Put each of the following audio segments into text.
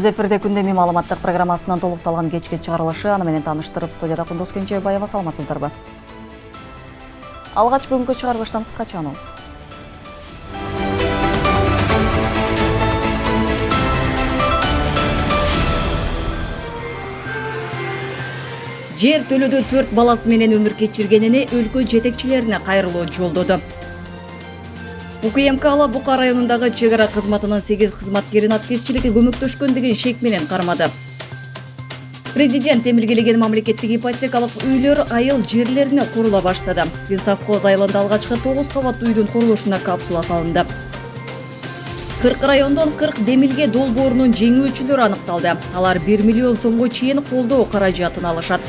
Түз эфирде күндеми маалыматтык программасынан толукталган кечки чыгарылышы, аны менен тааныштырып, студияда Кундуз Кенжебаева, саламатсыздарбы? Алгач бүгүнкү чыгарылыштан кыскача анонс. Жер төлөдө 4 баласы менен өмүр кечиргенине өлкө жетекчилерине кайрылуу жолдоду. УКМК Ала Бука районундагы чек ара кызматынын 8 кызматкерин аткезчилиги көмөктөшкөн деген шек менен кармады. Президент эмилгелеген мамлекеттик ипотекалык үйлөр айыл жерлерине курула баштады. Совхоз айылында алгачкы 9 кабаттуу үйдүн курулушуна капсула салынды. 40 райондон 40 демилге долбоорунун жеңүүчүлөрү аныкталды. Алар 1 миллион сомго чейин колдоо каражатын алышат.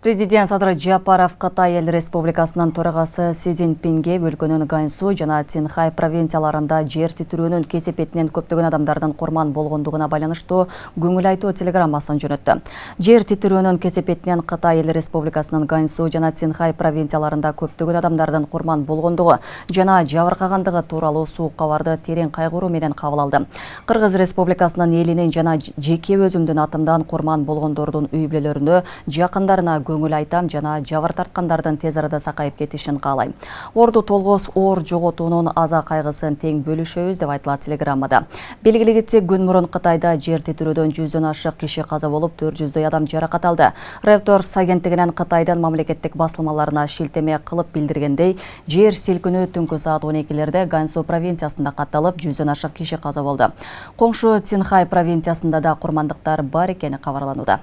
Президент Садыр Жапаров Кытай Эл Республикасынын төрагасы Си Цзиньпинге өлкөнүн Ганьсу жана Цинхай провинцияларында жер титирөөнүн кесепетинен көптөгөн адамдардын курман болгондугуна байланыштуу көңүл айтуу телеграммасын жөнөттү. Жер титирөөнүн кесепетинен Кытай Эл Республикасынын Ганьсу жана Цинхай провинцияларында көптөгөн адамдардын курман болгондугу жана жабыркагандыгы тууралуу суук кабарды терең кайгыруу менен кабыл алды. Кыргыз Республикасынын элинин жана жеке өзүмдүн атымдан курман болгондордун үй бүлөлөрүнө, жакындарына көңүл айтам жана жабыр тарткандардын тез арада сакайып кетишин каалайм. Орду толгоз оор жоготуунун аза кайгысын тең бөлүшөбүз деп айтылат телеграммада. Белгилей кетсек, күн мурун Кытайда жер титирөөдөн 100дөн ашык киши каза болуп, 400дөй адам жаракат алды. Reuters агенттигинен Кытайдын мамлекеттик басылмаларына шилтеме кылып билдиргендей, жер силкинүү түнкү саат 12лерде Ганьсу провинциясында катталып, 100дөн ашык киши каза болду. Коңшу Цинхай провинциясында да курмандыктар бар экени кабарланууда.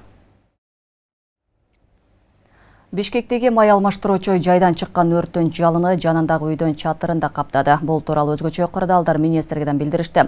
Бишкектеги май алмаштыруучу жайдан чыккан өрттүн жалыны жанындагы үйдүн чатырында каптады. Бул тууралуу өзгөчө кырдаалдар министрлигинен билдиришти.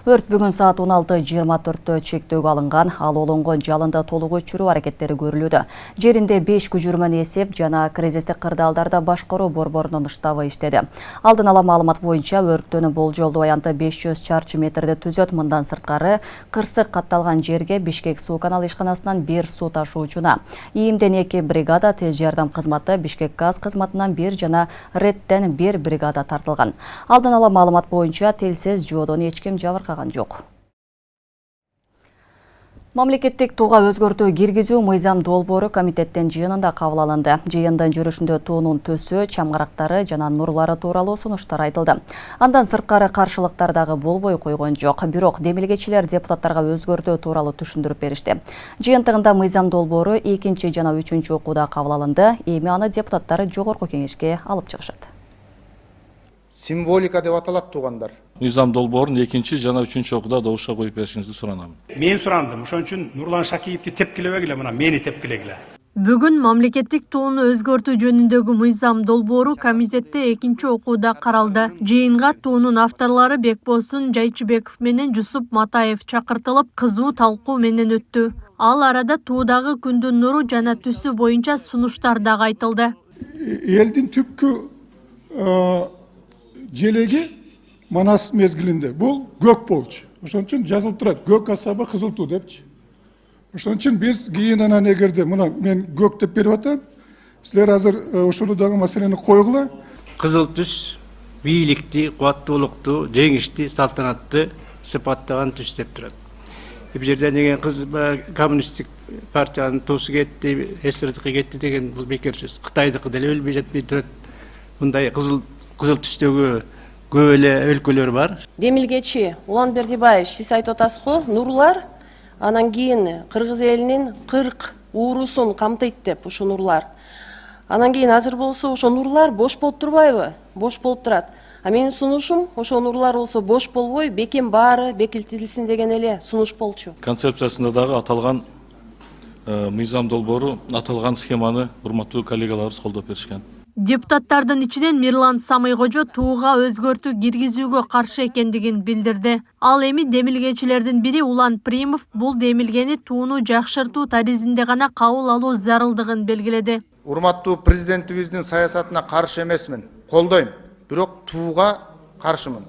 Өрт бүгүн саат 16:24 чектөөгө алынган, ал олонгон жалынды толук өчүрүү аракеттери көрүлүүдө. Жеринде 5 көчүрмөн эсеп жана кризистик кырдаалдарда башкаруу борборунун штабы иштеди. Алдын ала маалымат боюнча өрттүн болжолдуу аянты 500 чарчы метрди түзөт. Мындан сырткары кырсык катталган жерге Бишкек суу канал ишканасынан бир суу ташуучуна, ИИМден 2 бригада, тез жардам кызматы, Бишкек газ кызматынан 1 жана Реттен 1 бригада тартылган. Алдын ала маалымат боюнча телсиз жоодон эч ким жабыркаган жок. Мамлекеттик тууга өзгөртүү киргизүү мыйзам долбоору комитеттин жыйынында кабыл алынды. Жыйындын жүрүшүндө туунун төсү, чамгарактары жана нурлары тууралуу сунуштар айтылды. Андан сырткары каршылыктар дагы болбой койгон жок. Бирок демилгечилер депутаттарга өзгөртүү тууралуу түшүндүрүп беришти. Жыйынтыгында мыйзам долбоору 2 жана 3 окууда кабыл алынды. Эми аны депутаттар жогорку кеңешке алып чыгышат. Символика деп аталат туугандар. Мыйзам долбоорун 2 жана 3 окууда добушка коюп беришиңизди суранам. Мен сурандым. Ошон үчүн Нурлан Шакиевди тепкилебегиле, мына мени тепкилегиле. Бүгүн мамлекеттик тууну өзгөртүү жөнүндөгү мыйзам долбоору комитетте 2 окууда каралды. Жыйынга туунун авторлору Бекбосын Жайчыбеков менен Жусуп Матаев чакыртылып, кызуу талкуу менен өттү. Ал арада туудагы күндүн нуру жана түсү боюнча сунуштар дагы айтылды. Элдин түпкү желеги Манас мезгилинде бул көк болчу. Ошон үчүн жазылып турат көк асаба кызыл туу депчи. Ошон үчүн биз кийин анан эгерде мына мен көк деп берип атам, силер азыр ошол дагы маселени койгула. Кызыл түс бийликти, кубаттуулукту, жеңишти, салтанатты сыпаттаган түс деп турат. Бул жерде деген кыз коммунисттик партиянын туусу кетти, СССРдики кетти деген бул бекер сөз. Кытайдыкы деле өлбөй жатпай турат. Мындай кызыл түстөгү көп эле өлкөлөр бар. Демилгечи Улан Бердибаев сиз айтып атасызго, нурлар анан кийин кыргыз элинин 40 уурусун камтыйт деп ушул нурлар. Анан кийин азыр болсо ошо нурлар бош болуп турбайбы? Бош болуп турат. А менин сунушум ошо нурлар болсо бош болбой, бекем баары бекитилсин деген эле сунуш болчу. Концепциясында дагы аталган мыйзам долбоору, аталган схеманы урматтуу коллегаларыбыз колдоп беришкен. Депутаттардын ичинен Мирлан Самыйкожо тууга өзгөртүү киргизүүгө каршы экендигин билдирди. Ал эми демилгечилердин бири Улан Примов бул демилгени тууну жакшыртуу таризинде гана кабыл алуу зарылдыгын белгиледи. Урматтуу президентибиздин саясатына каршы эмесмин, колдойм. Бирок тууга каршымын.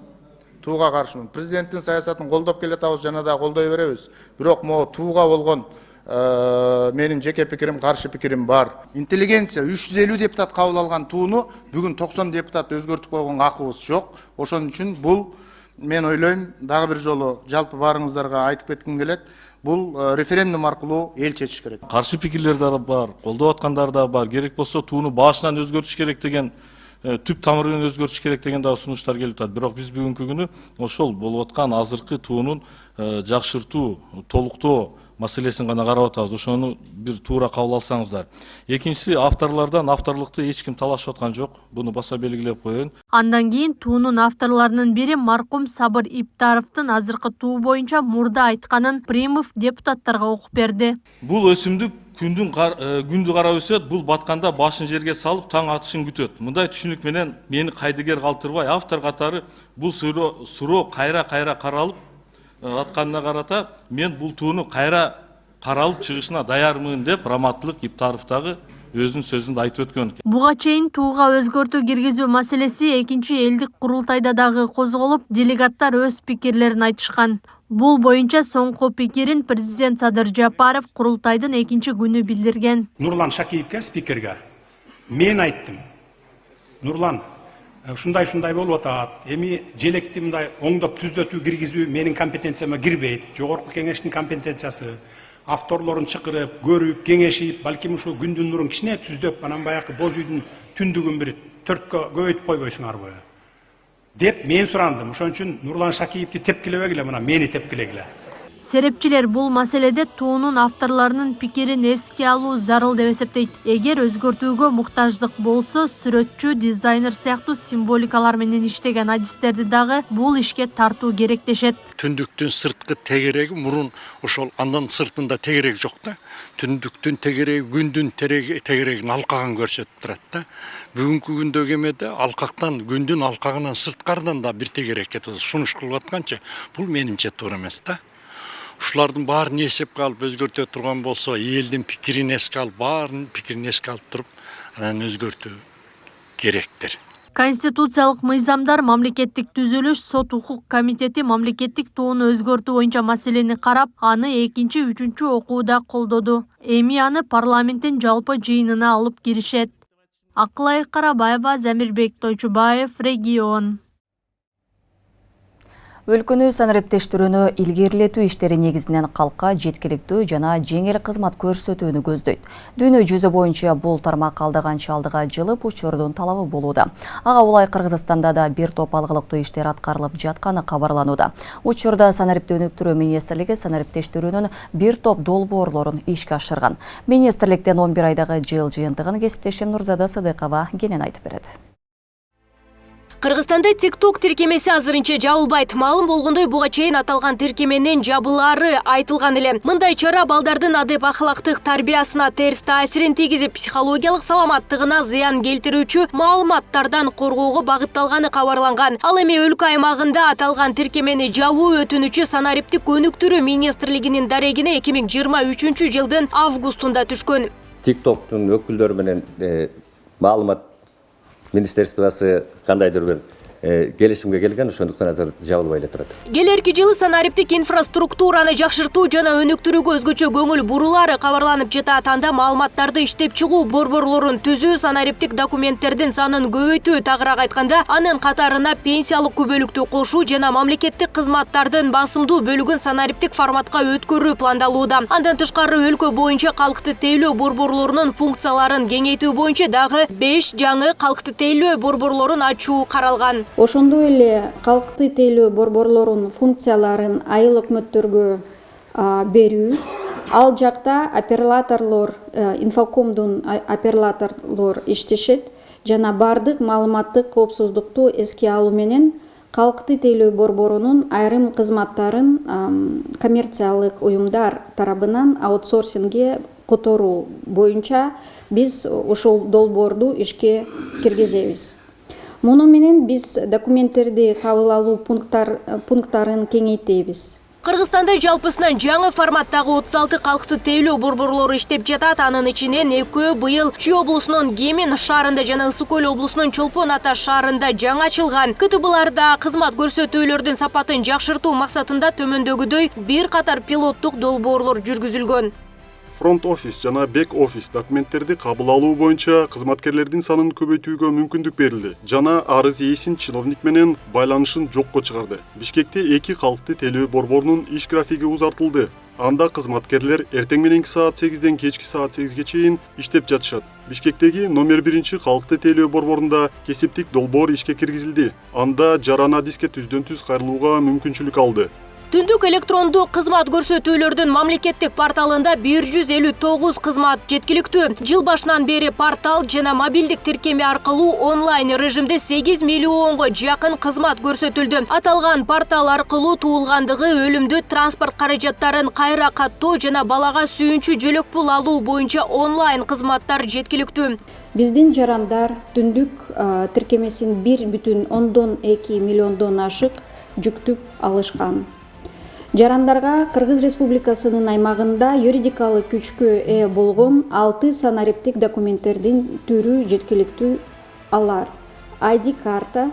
Президенттин саясатын колдоп келатабыз, жана да колдой беребиз. Бирок могу тууга болгон менин жеке пикирим, каршы пикирим бар. Интеллигенция 350 депутат кабыл алган тууну бүгүн 90 депутат өзгөртүп койгонго акыбыз жок. Ошон үчүн бул мен ойлойм, дагы бир жолу жалпы баарыңыздарга айтып кетким келет. Бул референдум аркылуу эл чечиш керек. Каршы пикирлер да бар, колдоп аткандар да бар. Керек болсо тууну башынан өзгөртүш керек деген, түп тамырын өзгөртүш керек деген да сунуштар келип атат. Бирок биз бүгүнкү күнү ошол болуп аткан азыркы туунун жакшыртуу, толуктоо маселесин гана карап атабыз. Ошону бир туура кабыл алсаңыздар. Экинчиси, авторлордон авторлукту эч ким талашып аткан жок. Буну баса белгилеп коеюн. Андан кийин туунун авторлорунун бири маркум Сабыр Иптаровдун азыркы туу боюнча мурда айтканын Примов депутаттарга окуп берди. Бул өсүмдүк күндү карап өсөт, бул батканда башын жерге салып таң атышын күтөт. Мындай түшүнүк менен мени кайдыгер калтырбай, автор катары бул суроо кайра каралып атканына карата, мен бул тууну кайра каралып чыгышына даярмын деп Раматтылык Иптаров дагы өзүнүн сөзүндө айтып өткөн. Буга чейин тууга өзгөртүү киргизүү маселеси экинчи элдик курултайда дагы козголуп, делегаттар өз пикирлерин айтышкан. Бул боюнча соңку пикирин президент Садыр Жапаров курултайдын экинчи күнү билдирген. Нурлан Шакиевке, спикерге мен айттым. Нурлан, ушундай болуп атат. Эми желекти мындай оңдоп түзөтүү киргизүү менин компетенцияма кирбейт. Жогорку кеңештин компетенциясы. Авторлорун чакырып, көрүп, кеңешип, балким ушул күндүн нурун кичине түздөп, анан баягы боз үйдүн түндүгүн бир 4кө көбөйтүп койбойсуңарбы деп мен сурандым. Ошон үчүн Нурлан Шакиевди тепкилебегиле, мына мени тепкилегиле. Серепчилер бул маселеде туунун авторлорунун пикирин эске алуу зарыл деп эсептейт. Эгер өзгөртүүгө муктаждык болсо, сүрөтчү, дизайнер сыяктуу символикалар менен иштеген адистерди дагы бул ишке тартуу керек дешет. Түндүктүн сырткы тегереги мурун ошол андан сыртында тегерек жок да. Түндүктүн тегереги күндүн тегерегин алкаган көрсөтүп турат да. Бүгүнкү күндөгү эмеде алкактан, күндүн алкагынан сырткардан да бир тегерек кетет. Сунуш кылып атканча бул менимче туура эмес да. Ушулардын баарын эсепке алып өзгөртө турган болсо, элдин пикирин эске алып, баарын пикирин эске алып туруп, анан өзгөртүү керектир. Конституциялык мыйзамдар, мамлекеттик түзүлүш, сот укук комитети мамлекеттик тууну өзгөртүү боюнча маселени карап, аны 2-3 окууда колдоду. Эми аны парламенттин жалпы жыйынына алып киришет. Акылай Карабаева, Замирбек Тойчубаев, Регион. Өлкөнү санариптештирүүнү илгерилетүү иштери негизинен калкка жеткиликтүү жана жеңил кызмат көрсөтүүнү көздөйт. Дүйнө жүзү боюнча бул тармак алдыганча алдыга жылып учурдун талабы болууда. Ага улай Кыргызстанда да бир топ алгылыктуу иштер аткарылып жатканы кабарланууда. Учурда санариптөө өнүктүрүү министрлиги санариптештирүүнүн бир топ долбоорлорун ишке ашырган. Министрликтен 11 айдагы жыл жыйынтыгын кесиптешим Нурзада Сыдыкова кенен айтып берет. Кыргызстанда TikTok тиркемеси азырынча жабылбайт. Маалым болгондой, буга чейин аталган тиркеменин жабылаары айтылган эле. Мындай чара балдардын адеп ахлактык тарбиясына терс таасирин тийгизип, психологиялык саламаттыгына зыян келтирүүчү маалыматтардан коргоого багытталганы кабарланган. Ал эми өлкө аймагында аталган тиркемени жабуу өтүнүчү санариптик өнүктүрүү министрлигинин дарегине 2023 жылдын августунда түшкөн. TikToктун өкүлдөрү менен маалымат министерствосы кандайдыр бир келишимге келген, ошондуктан азыр жабылбай эле турат. Келерки жылы санариптик инфраструктураны жакшыртуу жана өнүктүрүүгө өзгөчө көңүл бурулары кабарланып жатат. Анда маалыматтарды иштеп чыгуу борборлорун түзүү, санариптик документтердин санын көбөйтүү, тагыраак айтканда, анын катарына пенсиялык күбөлүктү кошуу жана мамлекеттик кызматтардын басымдуу бөлүгүн санариптик форматка өткөрүү пландалууда. Андан тышкары өлкө боюнча калкты тейлөө борборлорунун функцияларын кеңейтүү боюнча дагы 5 жаңы калкты тейлөө борборлорун ачуу каралган. Ошондой эле калкты тейлөө борборлорунун функцияларын айыл өкмөттөргө берүү, ал жакта операторлор, инфокомдун операторлор иштешет жана бардык маалыматтык коопсуздукту эске алуу менен калкты тейлөө борборунун айрым кызматтарын коммерциялык уюмдар тарабынан аутсорсингге которуу боюнча биз ушул долбоорду ишке киргизебиз. Муну менен биз документтерди кабыл алуу пункттарын кеңейтебиз. Кыргызстанда жалпысынан жаңы форматтагы 36 калкты тейлөө борборлору иштеп жатат. Анын ичинен 2 быйыл Чүй облусунун Кемин шаарында жана Ысык Көл облусунун Чолпон Ата шаарында жаңы ачылган. КТБларда кызмат көрсөтүүлөрдүн сапатын жакшыртуу максатында төмөндөгүдөй бир катар пилоттук долбоорлор жүргүзүлгөн. фронт офис жана бек офис документтерди кабыл алуу боюнча кызматкерлердин санын көбөйтүүгө мүмкүндүк берилди жана арыз ээсин чиновник менен байланышын жокко чыгарды. Бишкекте 2 калкты телөө борборунун иш графиги узартылды. Анда кызматкерлер эртең мененки саат 8ден кечки саат 8ге чейин иштеп жатышат. Бишкектеги номер 1 калкты телөө борборунда кесиптик долбоор ишке киргизилди. Анда жарана диске түздөн-түз кайрылууга мүмкүнчүлүк алды. Түндүк электрондук кызмат көрсөтүүлөрдүн мамлекеттик порталында 159 кызмат жеткиликтүү. Жыл башынан бери портал жана мобилдик тиркеме аркылуу онлайн режимде 8 миллионго жакын кызмат көрсөтүлдү. Аталган портал аркылуу туулгандыгы, өлүмдүү транспорт каражаттарын кайра каттоо жана балага сүйүнчү жөлөк пул алуу боюнча онлайн кызматтар жеткиликтүү. Биздин жарандар түндүк тиркемесин 1,2 миллиондон ашык жүктүп алышкан. Жарандарга Кыргыз Республикасынын аймагында юридикалык күчкө ээ болгон 6 санариптик документтердин түрү жеткиликтүү. Алар: ID карта,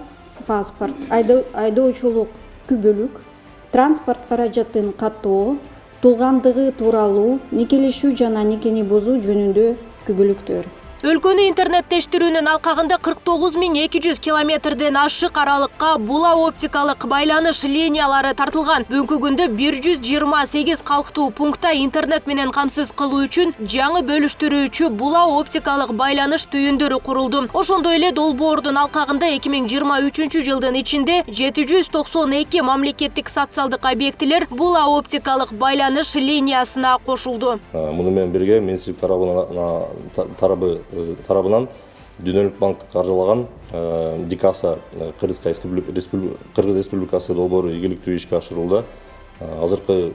паспорт, айдоочулук күбөлүк, транспорт каражатын каттоо, туулгандыгы тууралуу, никелешүү жана никени бузуу жөнүндө күбөлүктөр. Өлкөнү интернеттештирүүнүн алкагында 49200 километрден ашык аралыкка була оптикалык байланыш линиялары тартылган. Бүгүнкү күндө 128 калктуу пунктта интернет менен камсыз кылуу үчүн жаңы бөлүштүрүүчү була оптикалык байланыш түйүндөрү курулду. Ошондой эле долбоордун алкагында 2023 жылдын ичинде 792 мамлекеттик социалдык объектилер була оптикалык байланыш линиясына кошулду. Муну менен бирге министрлик тарабынан Дүйнөлүк банк каржылаган Дикаса Кыргыз Республикасы долбоору ийгиликтүү ишке ашырылды. Азыркы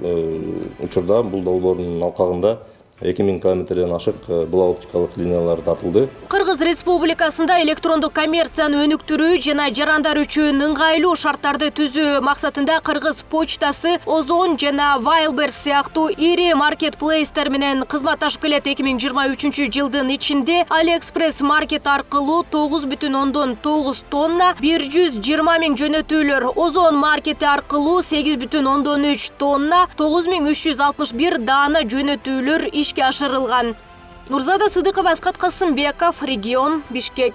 учурда бул долбоордун алкагында 2000 километрден ашык була оптикалык линиялар тартылды. Кыргыз Республикасында электрондук коммерцияны өнүктүрүү жана жарандар үчүн ыңгайлуу шарттарды түзүү максатында Кыргыз почтасы, Озон жана Вайлбер сыяктуу ири маркетплейстер менен кызматташып келет. 2023 жылдын ичинде Алиэкспресс маркет аркылуу 9,9 тонна 120 миң жөнөтүүлөр, Озон маркети аркылуу 8,3 тонна 9361 даана жөнөтүүлөр ишке ашырылган. Нурзада Сыдыкова, Аскат Касымбеков, регион, Бишкек.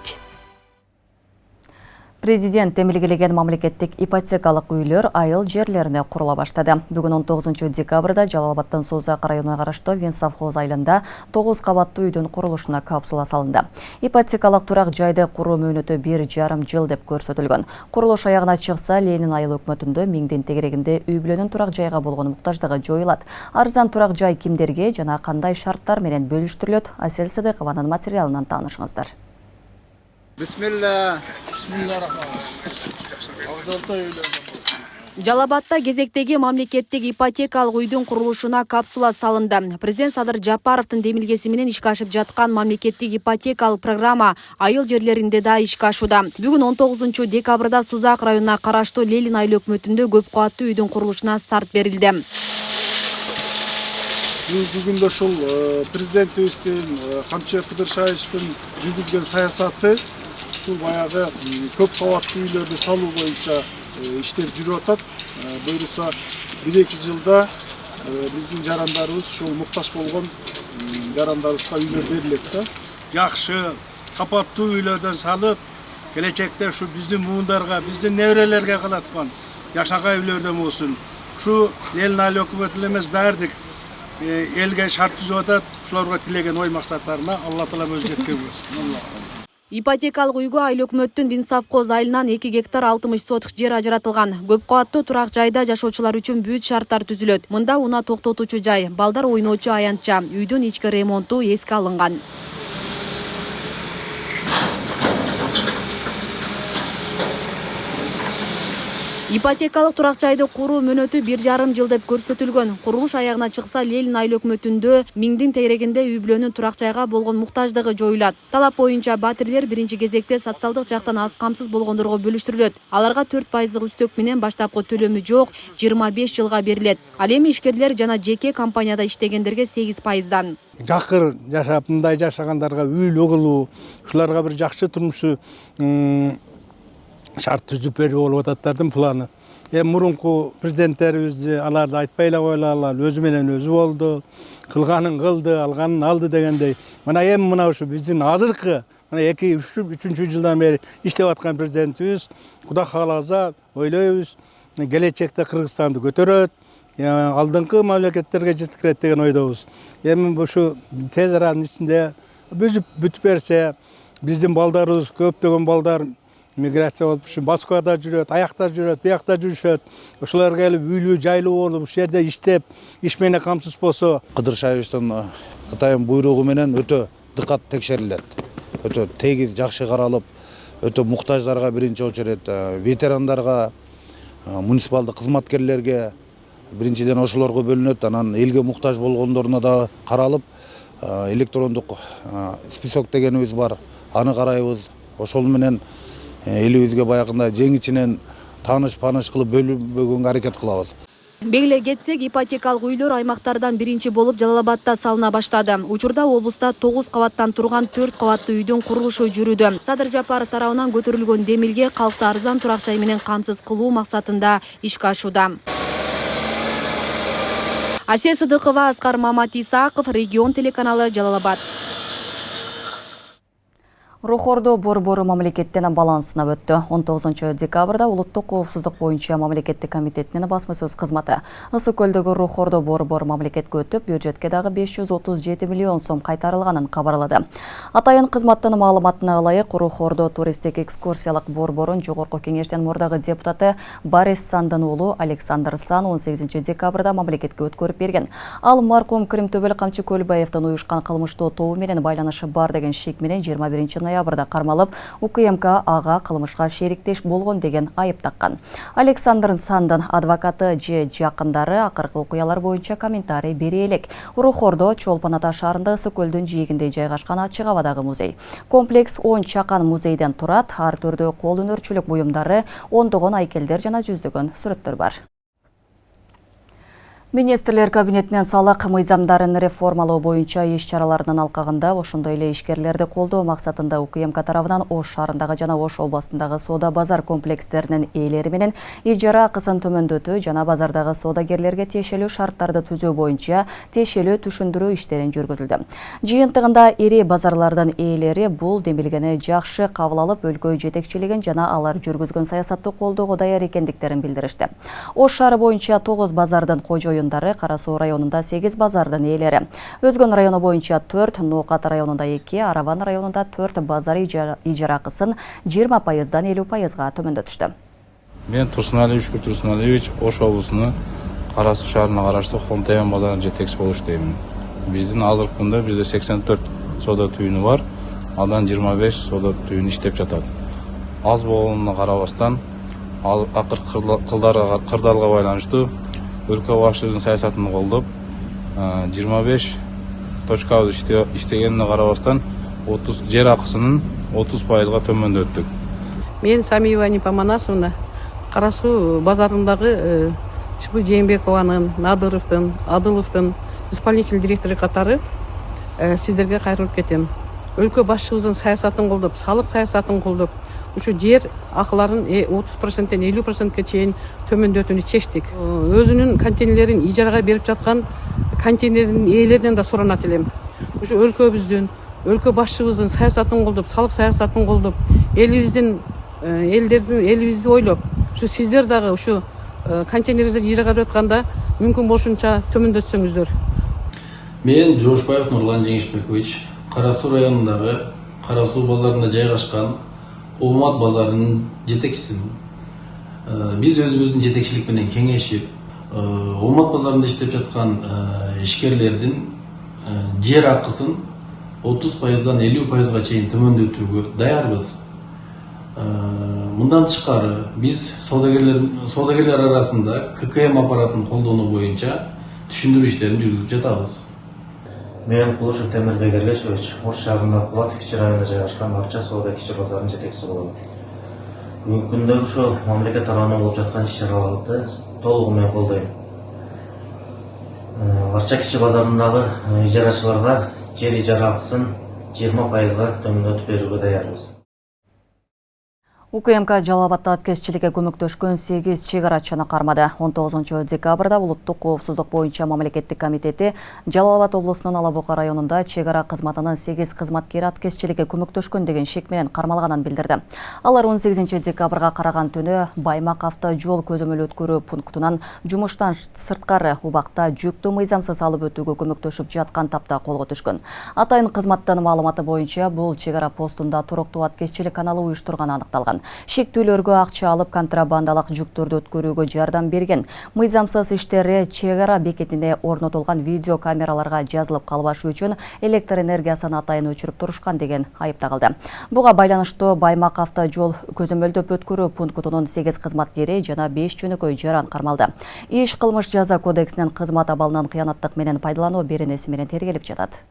Президент эмилгелеген мамлекеттик ипотекалык үйлөр айыл жерлерине курула баштады. Бүгүн 19 декабрда Жалал Абадтын Созак районуна караштуу Винсовхоз айылында 9 кабаттуу үйдүн курулушуна капсула салынды. Ипотекалык турак жайды куруу мөөнөтү 1,5 жыл деп көрсөтүлгөн. Курулуш аягына чыкса, Ленин айыл өкмөтүндө миңдин тегерегинде үй бүлөнүн турак жайга болгон муктаждыгы жоюлат. Арзан турак жай кимдерге жана кандай шарттар менен бөлүштүрүлөт? Асель Сыдыкованын материалынан таанышыңыздар. Жалал Абадта кезектеги мамлекеттик ипотекалык үйдүн курулушуна капсула салынды. Президент Садыр Жапаровдун демилгеси менен ишке ашып жаткан мамлекеттик ипотекалык программа айыл жерлеринде да ишке ашууда. Бүгүн 19 декабрда Сузак районуна караштуу Ленин айыл өкмөтүндө көп кабаттуу үйдүн курулушуна старт берилди. Бүгүндө ушул президентибиздин Камчыбек Кыдыршаевичтин жүргүзгөн саясаты ушул баягы көп кабаттуу үйлөрдү салуу боюнча иштер жүрүп атат. Буюрса 1-2 жылда биздин жарандарыбыз ушул муктаж болгон жарандарыбызга үйлөр берилет да. Жакшы капаттуу үйлөрдөн салып, келечекте ушу биздин муундарга, биздин неберелерге калаткан жашакай үйлөрдөн болсун. Ушу Ленин айыл өкмөтү эмес, баардык элге шарт түзүп атат. Ушуларга тилеген ой максаттарына Алла таала өзү жеткирген болсун. Ипотекалык үйгө айыл өкмөттүн Винсовхоз айылынан 2 гектар 60 сотық жер ажыратылган. Көп кабаттуу турак жайда жашоочулар үчүн бүт шарттар түзүлөт. Мында унаа токтотуучу жай, балдар ойноочу аянтча, үйдүн ички ремонту эске алынган. Ипотекалык турак жайды куруу мөөнөтү 1,5 жыл деп көрсөтүлгөн. Курулуш аягына чыкса, Ленин айыл өкмөтүндө миңдин тегерегинде үй бүлөнүн турак жайга болгон муктаждыгы жоюлат. Талап боюнча батирлер биринчи кезекте социалдык жактан аз камсыз болгондорго бөлүштүрүлөт. Аларга 4% үстөк менен баштапкы төлөмү жок 25 жылга берилет. Ал эми ишкерлер жана жеке компанияда иштегендерге 8%. Жакыр жашап, мындай жашагандарга үйлүү кылуу, ушуларга бир жакшы турмушу шарт түзүп берүү болуп ататтардын планы. мурунку президенттерибизди аларды айтпай эле койлайлы, өзү менен өзү болду, кылганын кылды, алганын алды дегендей. Мына эми мына ушу биздин азыркы мына 2-3 жылдан бери иштеп аткан президентибиз Кудай кааласа ойлойбуз, келечекте Кыргызстанды көтөрөт, алдыңкы мамлекеттерге жеткирет деген ойдобуз. Эми ушу тез аранын ичинде бүтүп берсе, биздин балдарыбыз, көптөгөн балдар миграция болуп ушу Москвада жүрөт, аякта жүрөт, буякта жүрүшөт. Ошолор келип үйлүү, жайлуу болуп, ушул жерде иштеп, иш менен камсыз болсо, Кыдыр Шаевичтин атайын буйругу менен өтө дыкат текшерилет. Өтө тегиз жакшы каралып, өтө муктаждарга биринчи очередь, ветерандарга, муниципалдык кызматкерлерге биринчиден ошолорго бөлүнөт, анан элге муктаж болгондоруна да каралып, электрондук список дегенибиз бар, аны карайбыз. Ошол менен элибизге баягындай жеңичинен тааныш-пааныш кылып бөлүнбөгөнгө аракет кылабыз. Белгилей кетсек, ипотекалык үйлөр аймактардан биринчи болуп Жалал Абадта салына баштады. Учурда облуста 9 кабаттан турган 4 кабаттуу үйдүн курулушу жүрүүдө. Садыр Жапаров тарабынан көтөрүлгөн демилге калкты арзан турак жай менен камсыз кылуу максатында ишке ашууда. Асия Сыдыкова, Аскар Маматисаков, Регион телеканалы, Жалал Абад. Рухордо борбору мамлекеттен балансына өттү. 19 декабрда улуттук коопсуздук боюнча мамлекеттик комитетинин басма сөз кызматы Ысык көлдөгү Рухордо борбору мамлекетке өтүп, бюджетке дагы 537 миллион сом кайтарылганын кабарлады. Атайын кызматтын маалыматына ылайык, Рухордо туристтик экскурсиялык борборун жогорку кеңештин мурдагы депутаты Борис Сандын уулу Александр Сан 18 декабрда мамлекетке өткөрүп берген. Ал маркум Кримтөбөл Камчы Көлбаевдин уюшкан кылмыштуу тобу менен байланышы бар деген шек менен 21 ноябрда кармалып, УКМК ага кылмышка шериктеш болгон деген айып таккан. Александр Сандын адвокаты же жакындары акыркы окуялар боюнча комментарий бере элек. Рухордо Чолпон Ата шаарында Ысык көлдүн жийигинде жайгашкан ачык абадагы музей. Комплекс 10 чакан музейден турат, ар түрдүү кол өнөрчүлүк буюмдары, ондогон айкелдер жана жүздөгөн сүрөттөр бар. Министрлер кабинетинен салык мыйзамдарын реформалоо боюнча иш-чараларынын алкагында ошондой эле ишкерлерди колдоо максатында УКМК тарабынан Ош шаарындагы жана Ош областындагы соода базар комплекстеринин ээлери менен ижара акысын төмөндөтүү жана базардагы соодагерлерге тиешелүү шарттарды түзүү боюнча тиешелүү түшүндүрүү иштерин жүргүзүлдү. Жыйынтыгында ири базарлардын ээлери бул демилгени жакшы кабыл алып, өлкө жетекчилигин жана алар жүргүзгөн саясатты колдоого даяр экендиктерин билдиришти. Ош шаары боюнча 9 базардын кожоюн Кара Суу районунда 8 базардын ээлери. Өзгөн району боюнча 4, Ноокат районунда 2, Араван районунда 4 базар ижара акысын 20%дан 50%га төмөндөтүштү. Мен Турсуналиевич Шүкүр Турсуналиевич Ош облусунун Кара Суу шаарына караштуу Хонтаян базарынын жетекчиси болуп иштейм. Биздин азыркы күндө бизде 84 соода түйүнү бар, андан 25 соода түйүнү иштеп жатат. Аз болгонуна карабастан, ал акыркы кырдаалга байланыштуу өлкө башчысынын саясатын колдоп, 25 точкабыз иштегенине карабастан 30 жер акысынын 30%га төмөндөттүк. Мен Самиева Анипа Манасовна Кара Суу базарындагы Чыбы Жээнбекованын, Надыровдун, Адыловдун исполнительный директору катары сиздерге кайрылып кетем. Өлкө башчыбыздын саясатын колдоп, салык саясатын колдоп, ушу жер акыларын 30%-тен 50%-ке чейин төмөндөтүүнү чечтик. Өзүнүн контейнерлерин ижарага берип жаткан контейнердин ээлеринен да суранат элем. Ушу өлкө башчыбыздын саясатын колдоп, салык саясатын колдоп, элибизди ойлоп, ушу сиздер дагы ушу контейнерлерди ижарага берип атканда мүмкүн болушунча төмөндөтсөңүздөр. Мен Жошбаев Нурлан Жеңишбекович, Кара Суу районундагы Кара Суу базарында жайгашкан Омат базарынын жетекчисимин. Биз өзүбүздүн жетекчилик менен кеңешип, Омат базарында иштеп жаткан ишкерлердин жер акысын 30%дан 50%га чейин төмөндөтүүгө даярбыз. Мындан тышкары биз соодагерлер арасында ККМ аппаратын колдонуу боюнча түшүндүрүү иштерин жүргүзүп жатабыз. Мен Кулушев Темирбек Эргешевич, Ош шаарында Кулат кичи районунда жайгашкан Арча соода кичи базарынын жетекчиси болом. Бүгүнкү күндө ушул мамлекет тарабынан болуп жаткан иш-чараларды толугу менен колдойм. Арча кичи базарындагы ижарачыларга жер ижара акысын 20%га төмөндөтүп берүүгө даярбыз. УКМК Жалал Абадта аткезчиликке көмөктөшкөн 8 чек арачыны кармады. 19 декабрда улуттук коопсуздук боюнча мамлекеттик комитети Жалал Абад облусунун Ала Бука районунда чек ара кызматынын 8 кызматкери аткезчиликке көмөктөшкөн деген шек менен кармалганын билдирди. Алар 18 декабрга караган түнү Баймак автожол көзөмөл өткөрүү пунктунан жумуштан сырткары убакта жүктү мыйзамсыз алып өтүүгө көмөктөшүп жаткан тапта колго түшкөн. Атайын кызматтын маалыматы боюнча бул чек ара постунда туруктуу аткезчилик каналы уюштурганы аныкталган. Шектүүлөргө акча алып контрабандалык жүктөрдү өткөрүүгө жардам берген. Мыйзамсыз иштери чек ара бекетине орнотулган видео камераларга жазылып калбашы үчүн электр энергиясын атайын өчүрүп турушкан деген айып тагылды. Буга байланыштуу Баймак автожол көзөмөлдөп өткөрүү пунктунун 8 кызматкери жана 5 жөнөкөй жаран кармалды. Иш кылмыш жаза кодексинин кызмат абалынан кыянаттык менен пайдалануу беренеси менен тергелип жатат.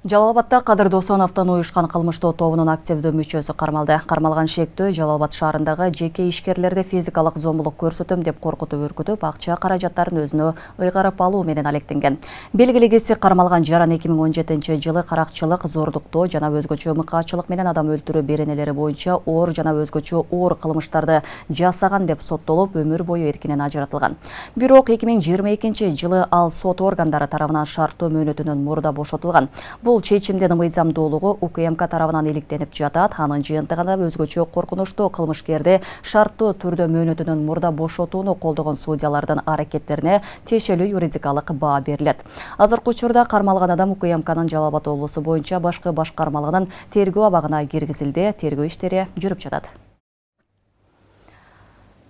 Жалал Абадта Кадыр Досоновдун уюшкан кылмыштуу тобунун активдүү мүчөсү кармалды. Кармалган шектөө Жалал Абад шаарындагы жеке ишкерлерди физикалык зомбулук көрсөтөм деп коркутуп үркүтүп, акча каражаттарын өзүнө ыйгарып алуу менен алектенген. Белгилүү кетсек, кармалган жаран 2017 жылы каракчылык, зордуктоо жана өзгөчө мыкаачылык менен адам өлтүрүү беренелери боюнча оор жана өзгөчө оор кылмыштарды жасаган деп соттолуп, өмүр бою эркинен ажыратылган. Бирок 2022 жылы ал сот органдары тарабынан шарттуу мөөнөтүнөн мурда бошотулган. Бул чечимдин мыйзамдуулугу УКМК тарабынан иликтенип жатат. Анын жыйынтыгында өзгөчө коркунучтуу кылмышкерди шарттуу түрдө мөөнөтүнөн мурда бошотууну колдогон судьялардын аракеттерине тиешелүү юридикалык баа берилет. Азыркы учурда кармалган адам УКМКнын Жалал Абад облусу боюнча башкы башкармалыгынын тергөө абагына киргизилди. Тергөө иштери жүрүп жатат.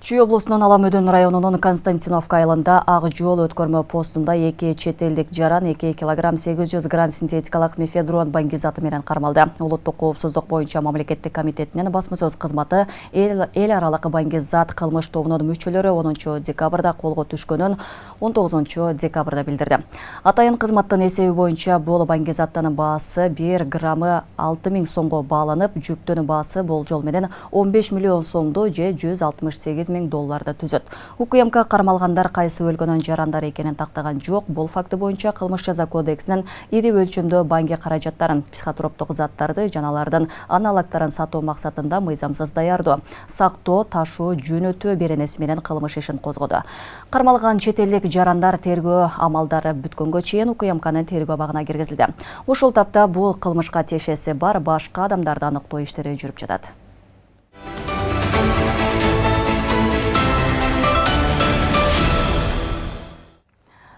Чүй облусунун Аламөдөн районунун Константиновка айылында ак жол өткөрмө постунда 2 чет элдик жаран 2 килограмм 800 грамм синтетикалык мефедрон баңгизаты менен кармалды. Улуттук коопсуздук боюнча мамлекеттик комитетинин басма сөз кызматы эл аралык баңгизат кылмыш тобунун мүчөлөрү 10 декабрда колго түшкөнүн 19 декабрда билдирди. Атайын кызматтын эсеби боюнча бул баңгизаттын баасы 1 граммы 6000 сомго бааланып, жүктөнүн баасы болжол менен 15 миллион сомду же 168 $100,000 түзөт. УКМК кармалгандар кайсы өлкөнүн жарандары экенин тактаган жок. Бул факты боюнча кылмыш жаза кодексинин ири өлчөмдө баңги каражаттарын, психотроптук заттарды жана алардын аналогдорун сатуу максатында мыйзамсыз даярдоо, сактоо, ташуу, жөнөтүү беренеси менен кылмыш ишин козгоду. Кармалган чет элдик жарандар тергөө амалдары бүткөнгө чейин УКМКнын тергөө абагына киргизилди. Ошол тапта бул кылмышка тиешеси бар башка адамдарды аныктоо иштери жүрүп жатат.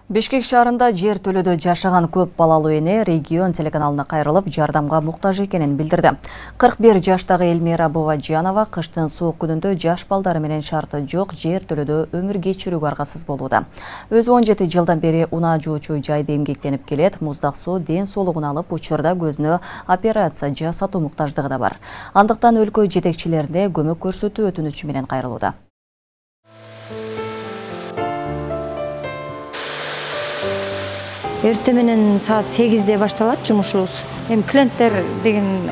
Бишкек шаарында жер төлөдө жашаган көп балалуу эне регион телеканалына кайрылып, жардамга муктаж экенин билдирди. 41 жаштагы Эльмира Буважанова кыштын суук күнүндө жаш балдары менен шарты жок жер төлөдө өмүр кечирүүгө аргасыз болууда. Өзү 17 жылдан бери унаа жуучу жайда эмгектенип келет. Муздак суу ден соолугун алып, учурда көзүнө операция жасатуу муктаждыгы да бар. Андыктан өлкө жетекчилерине көмөк көрсөтүү өтүнүчү менен кайрылууда. Эрте менен саат 8-де башталат жумушубуз. Эми клиенттер деген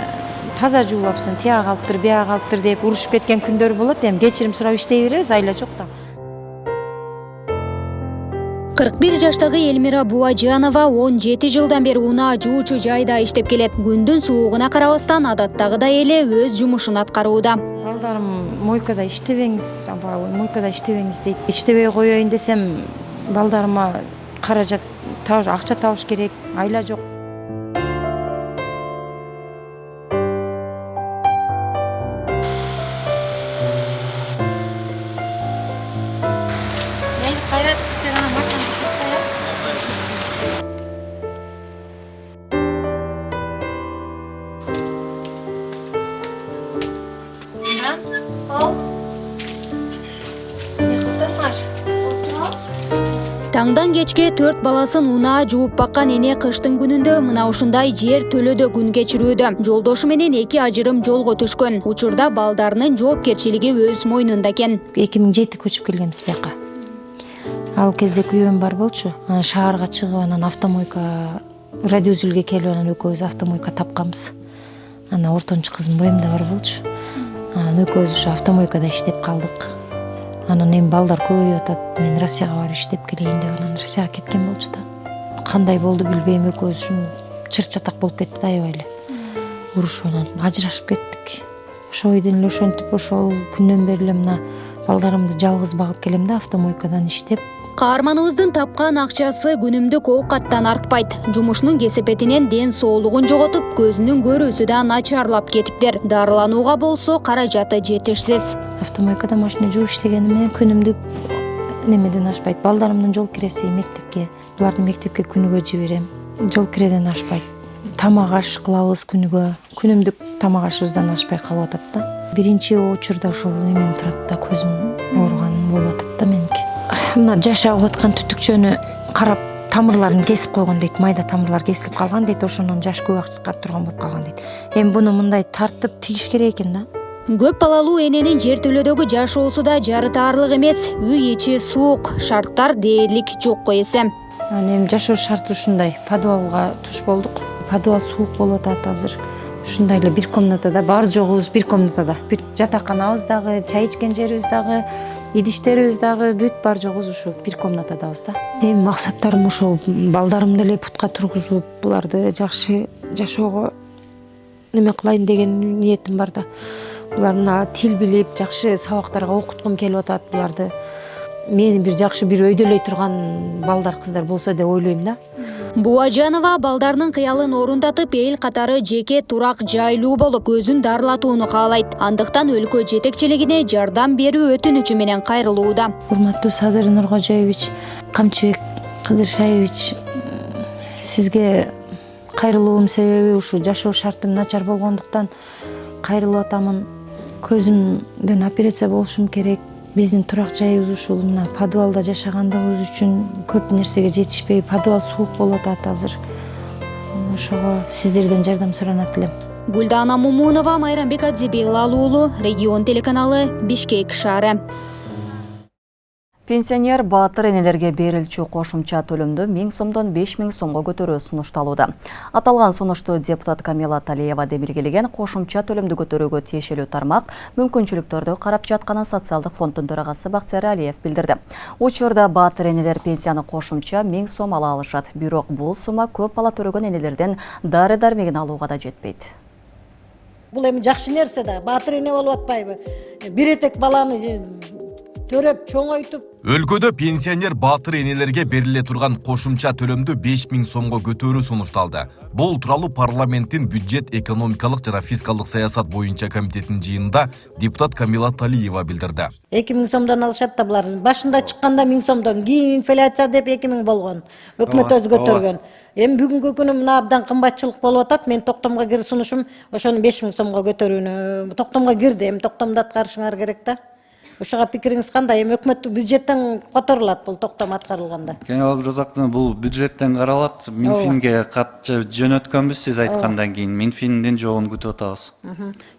таза жуупсың, тияга калыптыр, бияга калыптыр деп урушуп кеткен күндөр болот. Эми кечирим сурап иштей беребиз, айла жок да. 41 жаштагы Эльмира Буважанова 17 жылдан бери унаа жуучу жайда иштеп келет. Күндүн суугуна карабастан адаттагыдай эле өз жумушун аткарууда. Балдарым мойкада иштебеңиз, мойкада иштебеңиз дейт. Иштебей коеюн десем, балдарыма каражат акча табыш керек, айла жок. Таңдан кечке 4 баласын унаа жууп баккан эне кыштын күнүндө мына ушундай жер төлөдө күн кечирүүдө. Жолдошу менен 2 ажырым жолго түшкөн. Учурда балдарынын жоопкерчилиги өз мойнунда экен. 2007 көчүп келгенбиз бияка. Ал кезде күйөөм бар болчу. Анан шаарга чыгып, анан автомойка радиозүлгө келип, анан экөөбүз автомойка тапканбыз. Анан ортончу кызым боюмда бар болчу. Анан экөөбүз ушу автомойкада иштеп калдык. Анан эми балдар көбөйүп атат. Мен Россияга барып иштеп келейин деп анан Россияга кеткен болчу да. Кандай болду билбейм, экөөбүз чыр чатак болуп кетти да аябай эле. Урушуп анан ажырашып кеттик. ошол бойдон эле ошентип ошол күндөн бери эле мына балдарымды жалгыз багып келем да, автомойкадан иштеп. Каарманыбыздын тапкан акчасы күнүмдүк оокаттан артпайт. Жумушунун кесепетинен ден соолугун жоготуп, көзүнүн көрүүсү да начарлап кетиптир. Дарыланууга болсо каражаты жетишсиз. Автомойкада машина жууп иштегени менен күнүмдүк немеден ашпайт. Балдарымдын жол киреси мектепке, буларды мектепке күнүгө жиберем. Жол киреден ашпайт. Тамак аш кылабыз күнүгө. Күнүмдүк тамак ашыбыздан ашпай калып атат да. Биринчи учурда ошол эмем турат да, көзүм ооруган болуп атат да меники. Мына жашап аткан түтүкчөнү карап тамырларын кесип койгон дейт, майда тамырлар кесилип калган дейт, ошонун жаш көп чыгып турган болуп калган дейт. Эми буну мындай тартып тигиш керек экен да. Көп балалуу эненин жер төлөдөгү жашоосу да жарытаарлык эмес. Үй ичи суук, шарттар дээрлик жокко эсем. Эми жашоо шарты ушундай. Подвалга туш болдук. Подвал суук болуп атат азыр. Ушундай эле бир комнатада, бар жогубуз бир комнатада. Бүт жатаканабыз дагы, чай ичкен жерибиз дагы, идиштерибиз дагы бүт бар жогубуз ушу бир комнатадабыз да. Эми максаттарым ошол балдарымды эле путка тургузуп, буларды жакшы жашоого неме кылайын деген ниетим бар да. Булар мына тил билип, жакшы сабактарга окуткум келип атат буларды. Мени бир жакшы бир өйдөлөй турган балдар, кыздар болсо деп ойлойм да. Буажанова балдарынын кыялын орундатып, эл катары жеке турак жайлуу болуп, көзүн дарылатууну каалайт. Андыктан өлкө жетекчилигине жардам берүү өтүнүчү менен кайрылууда. Урматтуу Садыр Нуркожоевич, Камчыбек Кыдыршаевич, сизге кайрылуум себеби ушу жашоо шартым начар болгондуктан кайрылып атамын. Көзүмдөн операция болушум керек. Биздин турак жайыбыз ушул мына подвалда жашагандыгыбыз үчүн көп нерсеге жетишпей, подвал суук болуп атат азыр. Ошого сиздерден жардам суранат элем. Гүлдана Мумунова, Майрамбек Абдибелал уулу, Регион телеканалы, Бишкек шаары. Пенсионер баатыр энелерге берилчү кошумча төлөмдү 1000 сомдон 5000 сомго көтөрүү сунушталууда. Аталган сунушту депутат Камила Талиева демилгелеген. Кошумча төлөмдү көтөрүүгө тиешелүү тармак мүмкүнчүлүктөрдү карап жатканын социалдык фонддун төрагасы Бактияр Алиев билдирди. Учурда баатыр энелер пенсияны кошумча 1000 сом ала алышат. Бирок бул сума көп бала төрөгөн энелерден дары-дармегин алууга да жетпейт. Бул эми жакшы нерсе да, баатыр эне болуп атпайбы? Бир этек баланы төрөп чоңойтуп. Өлкөдө пенсионер баатыр энелерге бериле турган кошумча төлөмдү 5000 сомго көтөрүү сунушталды. Бул тууралуу парламенттин бюджет, экономикалык жана фискалдык саясат боюнча комитетинин жыйынында депутат Камила Талиева билдирди. 2000 сомдон алышат да булар. Башында чыкканда 1000 сомдон, кийин инфляция деп 2000 болгон. Өкмөт өзү көтөргөн. Эми бүгүнкү күнү мына абдан кымбатчылык болуп атат. Мен токтомго кир сунушум ошону 5000 сомго көтөрүүнү. Токтомго кирди, эми токтомду аткарышыңар керек да. Ошого пикириңиз кандай? Эми өкмөттүк бюджеттен которулат бул токтом аткарылганда. Кеңел Абдыразаковна, бул бюджеттен каралат. Минфинге кат жөнөткөнбүз, сиз айткандан кийин Минфиндин жообун күтүп атабыз.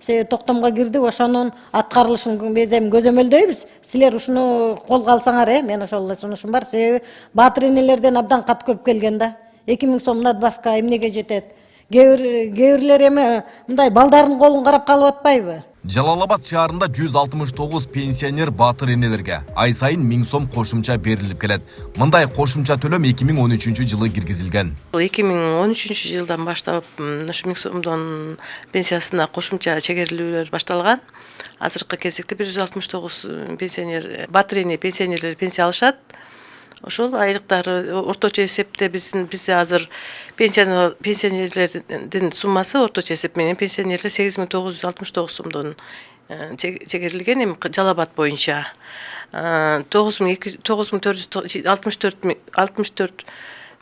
Себеби токтомго кирдик, ошонун аткарылышын биз эми көзөмөлдөйбүз. Силер ушуну колго алсаңар, мен ошол эле сунушум бар. Себеби баатыр энелерден абдан кат көп келген да. 2000 сом надбавка эмнеге жетет? Кээ бирлер эми мындай балдардын колун карап калып атпайбы? Жалал-Абад шаарында 169 пенсионер баатыр энелерге ай сайын 1000 сом кошумча берилип келет. Мындай кошумча төлөм 2013 жылы киргизилген. 2013 жылдан баштап ушу 1000 сомдон пенсиясына кошумча чегерилүүлөр башталган. Азыркы кезекте 169 пенсионер баатыр эне пенсионерлер пенсия алышат. Ошол айлыктары орточо эсепте бизде азыр пенсионерлердин суммасы орточо эсеп менен пенсионерлер 8969 сомдон чегерилген. Эми Жалал-Абад боюнча 9464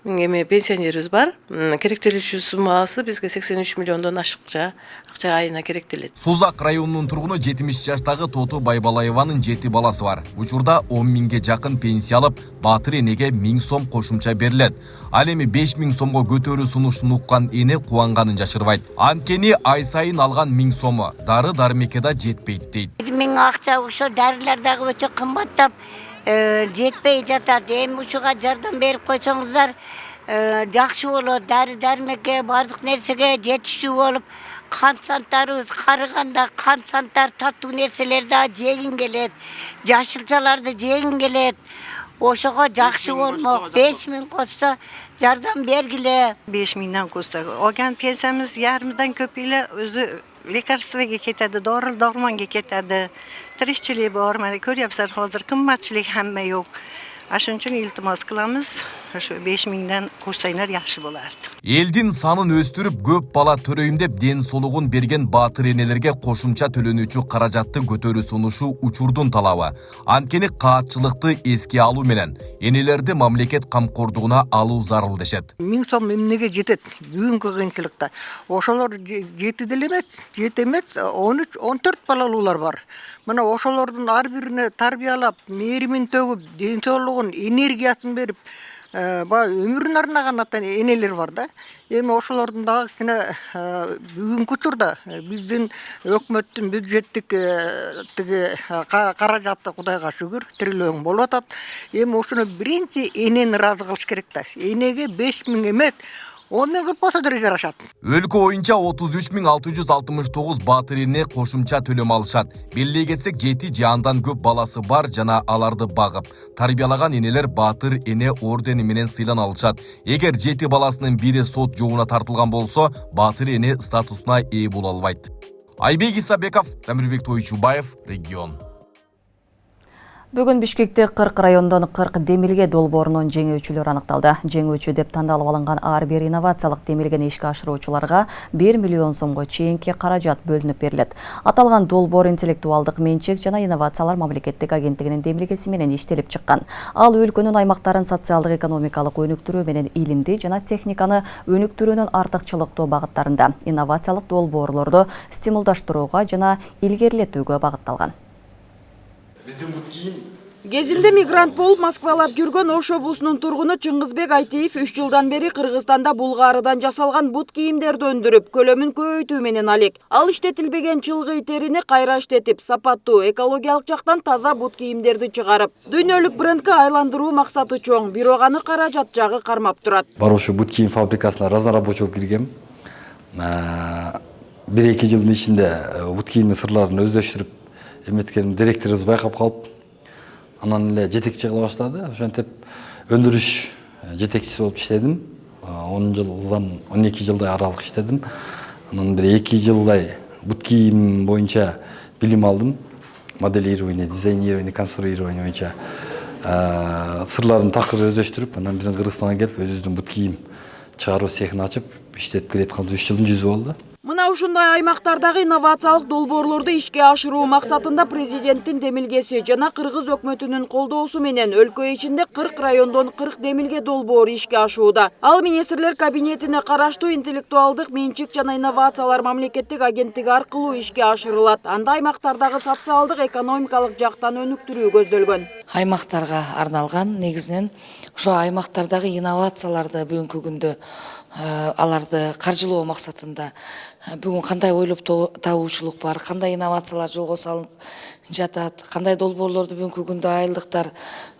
эми пенсионерибиз бар. Керектелүүчү суммасы бизге 83 миллиондон ашыкча акча айына керектелет. Сузак районунун тургуну 70 жаштагы Тоту Байбалаеванын 7 баласы бар. Учурда 10 миңге жакын пенсия алып, баатыр энеге 1000 сом кошумча берилет. Ал эми 5000 сомго көтөрүү сунуштун уккан эне кубанганын жашырбайт. Анткени ай сайын алган 1000 сому дары-дармекке да жетпейт дейт. Мен акча ошо дарылар дагы өтө кымбаттап жетпей жатат. Эми ушуга жардам берип койсоңуздар жакшы болот. Дары-дармекке бардык нерсеге жетиштүү болуп, кант санттарыбыз карыганда кант санттар таттуу нерселер да жегин келет. Жашылчаларды жегин келет. Ошого жакшы болмок. 5000 косса жардам бергиле. 5000ден косса. Оған пенсиямыз ярымдан көп эле өзү лекарствоге кетеді, дорманға кетеді. Тірішчілік бар, міне көріпсіздер, қазір қымбатшылық hamma yo'q. Ошон үчүн илтимос кылабыз, ошо 5000ден курсайнар жакшы болот. Элдин санын өстүрүп көп бала төрөйм деп ден солугун берген баатыр энелерге кошумча төлөнүүчү каражатты көтөрүү сунушу учурдун талабы. Анткени каатчылыкты эске алуу менен энелерди мамлекет камкордугуна алуу зарыл дешет. 1000 сом эмнеге жетет бүгүнкү кыйынчылыкта? Ошолор жети деле эмес, жете эмес, 13-14 балалуулар бар. Мына ошолордун ар бирине тарбиялап, мээримин төгүп, ден соолугун, энергиясын берип, өмүрүн арнаган энелер бар да. Эми ошолордун дагы кene бүгүнкү учурда биздин өкмөттүн бюджеттик каражаты Кудайга шүгүр триллион болуп атат. Эми ошону биринчи энени ыраазы кылыш керек да. Энеге 5000 эмес, 10.000 кылып койсо деле жарашат. Өлкө боюнча 33.669 баатыр эне кошумча төлөм алышат. Белгилей кетсек, 7 же андан көп баласы бар жана аларды багып, тарбиялаган энелер баатыр эне ордени менен сыйлан алышат. Эгер 7 баласынын бири сот жообуна тартылган болсо, баатыр эне статусуна ээ боло албайт. Айбек Исабеков, Самирбек Тойчубаев, Регион. Бүгін Бишкекте 40 райондон 40 демилге долбоорунун жеңүүчүлөр аныкталды. Жеңүүчү деп тандалып алынган ар бир инновациялык демилгени ишке ашыруучуларга 1 миллион сомго чейинки каражат бөлүнүп берилет. Аталган долбоор интеллектуалдык менчик жана инновациялар мамлекеттик агенттигинин демилгеси менен иштелип чыккан. Ал өлкөнүн аймактарын социалдык экономикалык өнүктүрүү менен илимди жана техниканы өнүктүрүүнүн артыкчылыктуу багыттарында инновациялык долбоорлорду стимулдаштырууга жана илгерилетүүгө багытталган. Кезинде мигрант болуп Москвалап жүргөн Ош облусунун тургуну Чыңгызбек Айтиев 3 жылдан бери Кыргызстанда булгарыдан жасалган бут кийимдерди өндүрүп, көлөмүн көбөйтүү менен алек. Ал иштетилбеген чылгый терини кайра иштетип, сапаттуу, экологиялык жактан таза бут кийимдерди чыгарып, дүйнөлүк брендке айландыруу максаты чоң, бирок аны каражат жагы кармап турат. Бар ушу бут кийим фабрикасына разнорабочий болуп киргем. 1-2 жылдын ичинде бут кийимдин сырларын өздөштүрүп эметкен директорубуз байкап калып, анан эле жетекчи кыла баштады. Ошентип өндүрүш жетекчиси болуп иштедим. 12 жылдай аралык иштедим. Анан бир 2 жылдай бут кийим боюнча билим алдым. Моделирование, дизайнирование, конструирование боюнча сырларын такыр өздөштүрүп, анан биздин Кыргызстанга келип өзүбүздүн бут кийим чыгаруу цехин ачып иштетип келаткан 3 жылдын жүзү болду. Мына ушундай аймактардагы инновациялык долбоорлорду ишке ашыруу максатында президенттин демилгеси жана Кыргыз өкмөтүнүн колдоосу менен өлкө ичинде 40 райондон 40 демилге долбоору ишке ашууда. Ал министрлер кабинетине караштуу интеллектуалдык менчик жана инновациялар мамлекеттик агенттиги аркылуу ишке ашырылат. Анда аймактардагы социалдык экономикалык жактан өнүктүрүү көздөлгөн. Аймактарга арналган негизинен ошо аймактардагы инновацияларды бүгүнкү күндө аларды каржылоо максатында бүгүн кандай ойлоп табуучулук бар, кандай инновациялар жолго салынып жатат, кандай долбоорлорду бүгүнкү күндө айылдыктар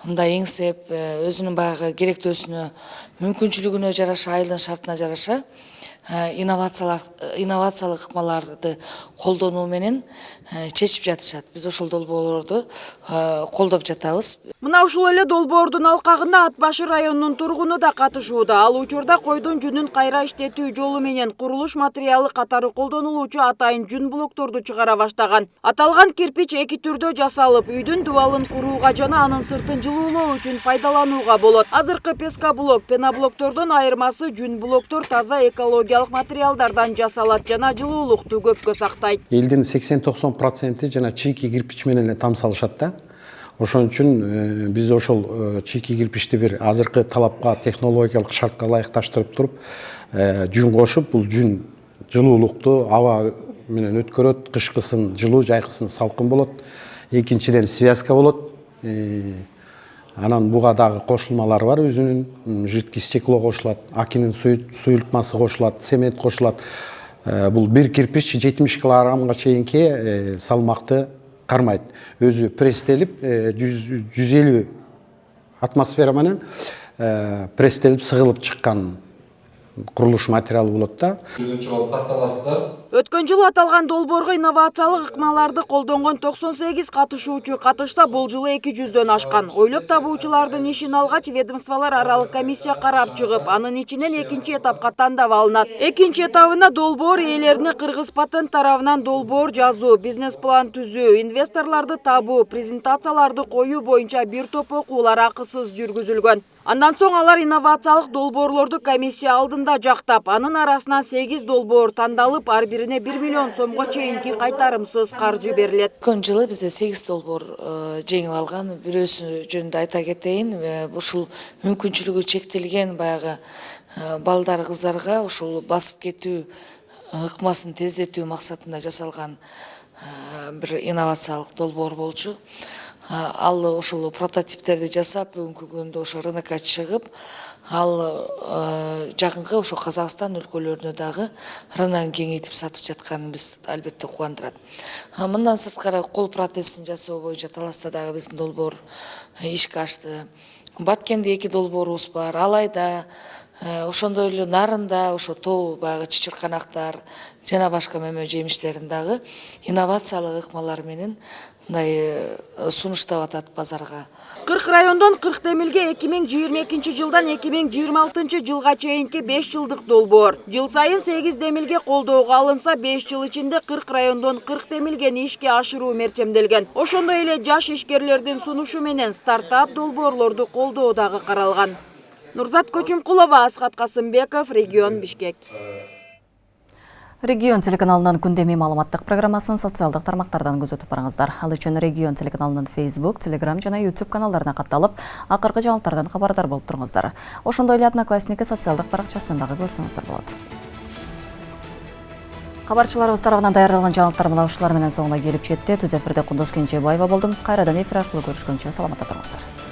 мындай эңсеп, өзүнүн баягы керектөөсүнө, мүмкүнчүлүгүнө жараша, айылдын шартына жараша инновациялык ыкмаларды колдонуу менен чечип жатышат. Биз ошол долбоорлорду колдоп жатабыз. Мына ушул эле долбоордун алкагында Ат Башы районунун тургуну да катышууда. Ал учурда койдун жүнүн кайра иштетүү жолу менен курулуш материалы катары колдонулуучу атайын жүн блокторду чыгара баштаган. Аталган кирпич 2 түрдө жасалып, үйдүн дубалын курууга жана анын сыртын жылуулоо үчүн пайдаланууга болот. Азыркы пескоблок, пеноблоктордон айырмасы жүн блоктор таза экологиялык материалдардан жасалат жана жылуулукту көпкө сактайт. Элдин 80-90% жана чийки кирпич менен эле тамсалышат да. Ошон үчүн биз ошол чийки кирпичти бир азыркы талапка, технологиялык шартка ылайыкташтырып туруп, жүн кошуп, бул жүн жылуулукту аба менен өткөрөт, кышкысын жылуу, жайкысын салкын болот. Экинчиден связка болот. Анан буга дагы кошулмалар бар өзүнүн, жидкий стекло кошулат, акинин суюлтмасы кошулат, цемент кошулат. Бул бир кирпич 70 килограммга чейинки салмакты кармайт. Өзү пресстелип 150 атмосфера менен пресстелип сыгылып чыккан курулуш материалы болот да. Жүзүн чыгып такталасыздар. Өткөн жылы аталган долбоорго инновациялык ыкмаларды колдонгон 98 катышуучу катышса, бул жылы 200дөн ашкан. Ойлоп табуучулардын ишин алгач, ведомстволор аралык комиссия карап чыгып, анын ичинен экинчи этапка тандап алынат. Экинчи этабына долбоор ээлерине Кыргыз патент тарабынан долбоор жазуу, бизнес план түзүү, инвесторлорду табуу, презентацияларды коюу боюнча бир топ окуулар акысыз жүргүзүлгөн. Андан соң алар инновациялык долбоорлорду комиссия алдында жактап, анын арасынан 8 долбоор тандалып, ар бирине 1 миллион сомго чейинки кайтарымсыз каржы берилет. Өткөн жылы бизде 8 долбоор жеңип алган. Бирөөсү жөнүндө айта кетейин, ушул мүмкүнчүлүгү чектелген баягы балдар, кыздарга ушул басып кетүү ыкмасын тездетүү максатында жасалган бир инновациялык долбоор болчу. Ал ошол прототиптерди жасап, бүгүнкү күндө ошо рынокко чыгып, ал жакынкы ошо Казакстан өлкөлөрүнө дагы рыногун кеңейтип сатып жатканын биз албетте кубандырат. Мындан сырткары кол протезин жасоо боюнча Таласта дагы биздин долбоор ишке ашты. Баткенде 2 долбоорубуз бар. Алайда ошондой эле Нарында, ошо тоо баягы чычырканактар жана башка мөмө жемиштерин дагы инновациялык ыкмалар менен мындай сунуштап атат базарга. 40 райондон 40 темилге 2022 жылдан 2026 жылга чейинки 5 жылдык долбоор. Жыл сайын 8 демилге колдоого алынса, 5 жыл ичинде 40 райондон 40 демилгени ишке ашыруу мерчемделген. Ошондой эле жаш ишкерлердин сунушу менен стартап долбоорлорду колдоо дагы каралган. Нурзат Көчүмкулова, Асхат Касымбеков, Регион, Бишкек. Регион телеканалынын күндеми маалыматтык программасын социалдык тармактардан көзөтүп барыңыздар. Ал үчүн Регион телеканалынын Facebook, Telegram жана YouTube каналдарына катталып, акыркы жаңылыктардан кабардар болуп туруңуздар. Ошондой эле Одноклассники социалдык баракчасынан дагы көрсөңүздөр болот. Кабарчыларыбыз тарабынан даярдалган жаңылыктар мына ушулар менен соңуна келип жетти. Түз эфирде Кундуз Кенжебаева болдум. Кайрадан эфир аркылуу көрүшкөнчө саламатта туруңуздар.